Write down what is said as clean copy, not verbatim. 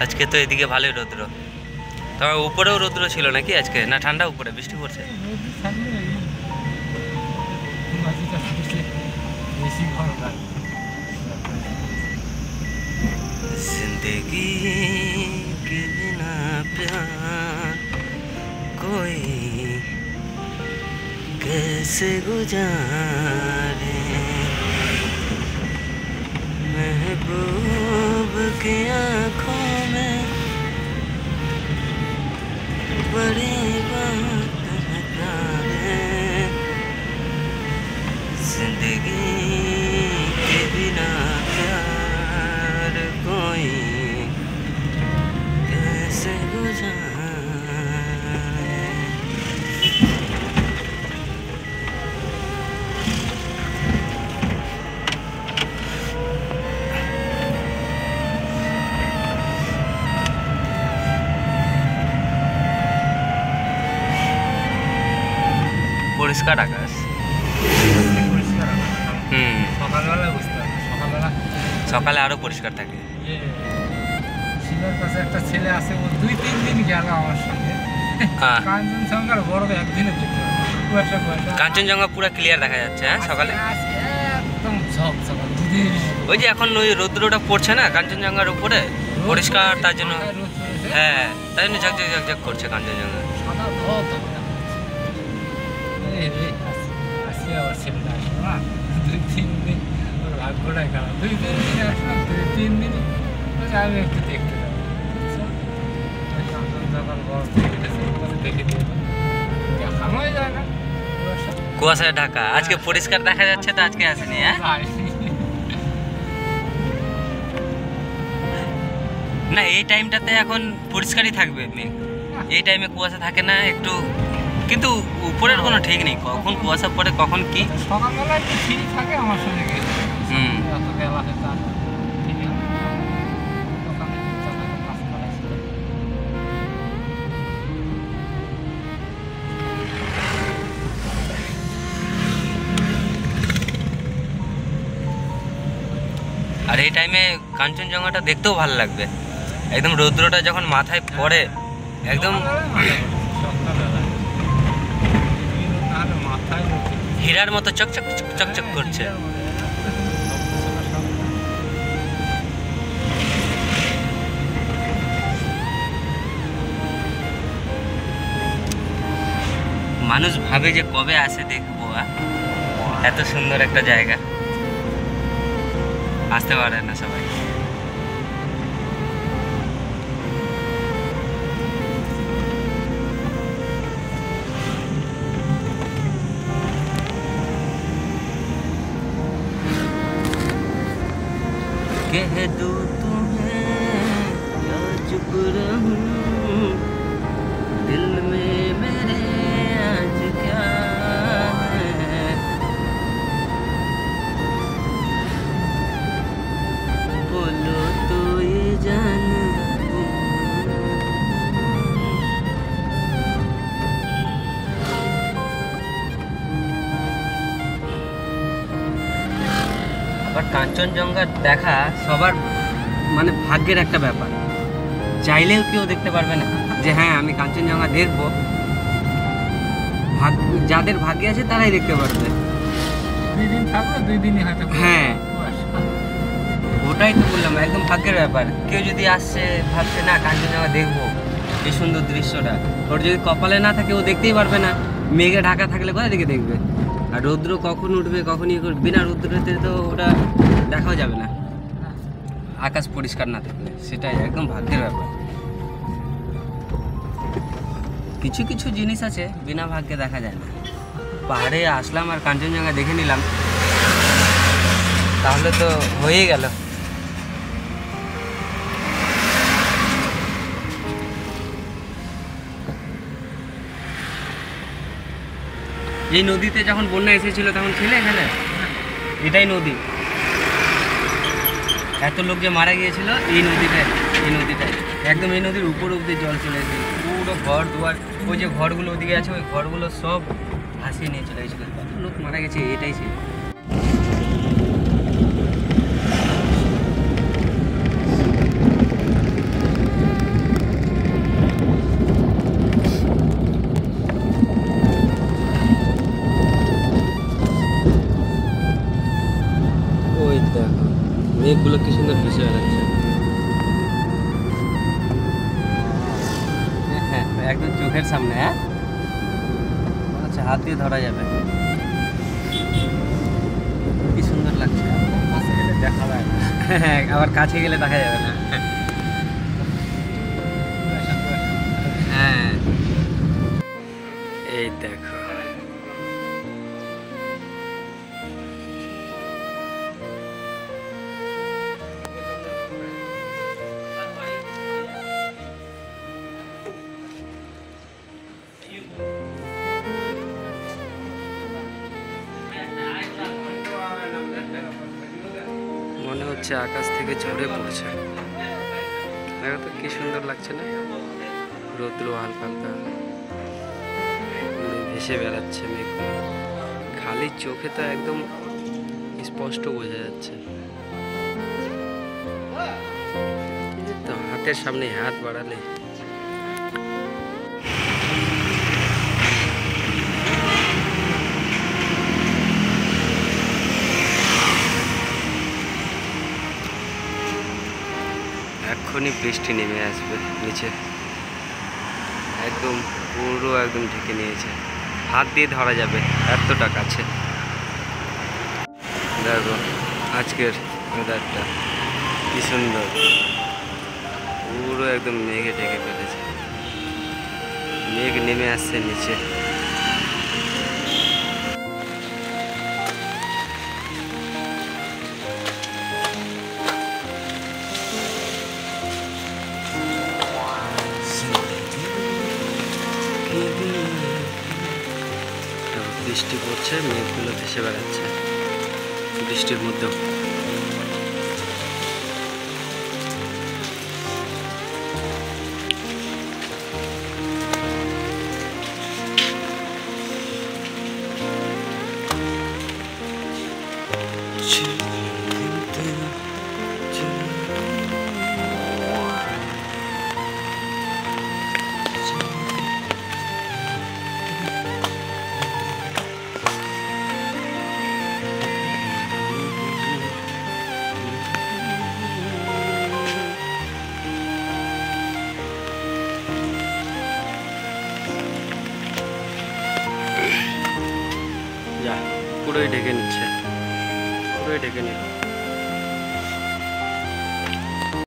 আজকে তো এদিকে ভালোই রৌদ্র, তবে উপরেও রৌদ্র ছিল নাকি আজকে? না ঠান্ডা, উপরে বৃষ্টি পড়ছে। जिंदगी के बिना प्यार कोई कैसे गुजारे, महबूब की आँखों में बड़ी बात है प्यारे, जिंदगी के बिना प्यार कोई कैसे गुजारे। পরিষ্কার আকাশ, সকালবেলা বুঝতে হবে, সকালে আরো পরিষ্কার থাকে। শিলার কাছে একটা ছেলে আছে, ও 2-3 দিন গেল আমার সঙ্গে কাঞ্চনজঙ্ঘার বরফ একদিনে দেখতে পাবো, কুয়াশা কুয়াশা। কাঞ্চনজঙ্ঘা পুরো ক্লিয়ার দেখা যাচ্ছে। হ্যাঁ সকালে একদম ঝকঝক। ওই যে এখন ওই রৌদ্রটা পড়ছে না কাঞ্চনজঙ্ঘার উপরে, পরিষ্কার তার জন্য। হ্যাঁ তাই জন্য ঝকঝক ঝকঝক করছে কাঞ্চনজঙ্ঘা। সাদা ধোঁয়া আবার ছেলেটা আসলো না, 2-3 দিন ওর ভাগ্যটাই খারাপ। 2-3 দিন আসলাম, 2-3 দিনই আমি একটু দেখতে যাবো। কাঞ্চনজঙ্ঘার বরফ দেখে দিয়ে দেখানোই যায় না, কুয়াশায় ঢাকা। আজকে পরিষ্কার দেখা যাচ্ছে তো আজকে আসেনি। হ্যাঁ না, এই টাইমটাতে এখন পরিষ্কারই থাকবে মেঘ, এই টাইমে কুয়াশা থাকে না একটু, কিন্তু উপরের কোনো ঠিক নেই কখন কুয়াশা পড়ে কখন কি। সকালবেলা একটু ঠিক থাকে আমার সঙ্গে গেছে, এত বেলা হয়তো ঠিক আছে। আর এই টাইমে কাঞ্চনজঙ্ঘাটা দেখতেও ভালো লাগবে, একদম রৌদ্রটা যখন মাথায় পড়ে একদম হীরার মতো চকচক চকচক করছে। মানুষ ভাবে যে কবে আসে দেখবো, এত সুন্দর একটা জায়গা, আসতে পারে না সবাই। कह दूं तुम्हें या चुप रहूं, दिल में मेरे आज क्या है, बोलो तो ये जान আবার কাঞ্চনজঙ্ঘা দেখা সবার মানে ভাগ্যের একটা ব্যাপার, চাইলেও কেউ দেখতে পারবে না যে হ্যাঁ আমি কাঞ্চনজঙ্ঘা দেখবো। যাদের ভাগ্যে আছে তারাই দেখতে পারবে। 2 দিন থাকবে, 2 দিনই হয়তো। হ্যাঁ ওটাই তো বললাম, একদম ভাগ্যের ব্যাপার। কেউ যদি আসছে ভাবছে না কাঞ্চনজঙ্ঘা দেখবো, এই সুন্দর দৃশ্যটা, ওর যদি কপালে না থাকে ও দেখতেই পারবে না। মেঘে ঢাকা থাকলে কোথা থেকে দেখবে? আর রৌদ্র কখন উঠবে কখন ইয়ে করবে, বিনা রৌদ্রতে তো ওটা দেখাও যাবে না, আকাশ পরিষ্কার না থাকলে। সেটাই একদম ভাগ্যের ব্যাপার। কিছু কিছু জিনিস আছে বিনা ভাগ্যে দেখা যায় না। পাহাড়ে আসলাম আর কাঞ্চনজঙ্ঘা দেখে নিলাম, তাহলে তো হয়েই গেল। এই নদীতে যখন বন্যা এসেছিল তখন ছিলে এখানে? এটাই নদী, এত লোক যে মারা গিয়েছিল এই নদীটায়, একদম এই নদীর উপর অব্দি জল চলে এসেছিল, পুরো ঘর দুয়ার, ওই যে ঘরগুলো ওদিকে আছে ওই ঘরগুলো সব ভাসিয়ে নিয়ে চলে গেছিলো। কত লোক মারা গেছে এটাই ছিল। মেঘগুলো কি সুন্দর ভেসে বেড়াচ্ছে। হ্যাঁ একদম চোখের সামনে। হ্যাঁ আচ্ছা, হাত দিয়ে ধরা যাবে, কি সুন্দর লাগছে। কাছে গেলে দেখা যায় না। হ্যাঁ আবার কাছে গেলে দেখা যাবে না। হ্যাঁ এই দেখো, মনে হচ্ছে আকাশ থেকে ঝরে পড়ছে। দেখো তো কি সুন্দর লাগছে না, রৌদ্র হালকা হালকা ভেসে বেড়াচ্ছে মেঘগুলো, খালি চোখে তো একদম স্পষ্ট বোঝা যাচ্ছে। এই তো হাতের সামনে হাত বাড়ালে এক্ষুনি বৃষ্টি নেমে আসবে নিচে, একদম পুরো একদম ঢেকে নিয়েছে, হাত দিয়ে ধরা যাবে এতটা কাছে। দেখো আজকের ওয়েদারটা কি সুন্দর, পুরো একদম মেঘে ঢেকে ফেলেছে, মেঘ নেমে আসছে নিচে। বৃষ্টি পড়ছে, মেঘগুলো ভেসে বেড়াচ্ছে বৃষ্টির মধ্যেও। পুরোই ঢেকে নিচ্ছে, পুরোই ঢেকে নিচ্ছে।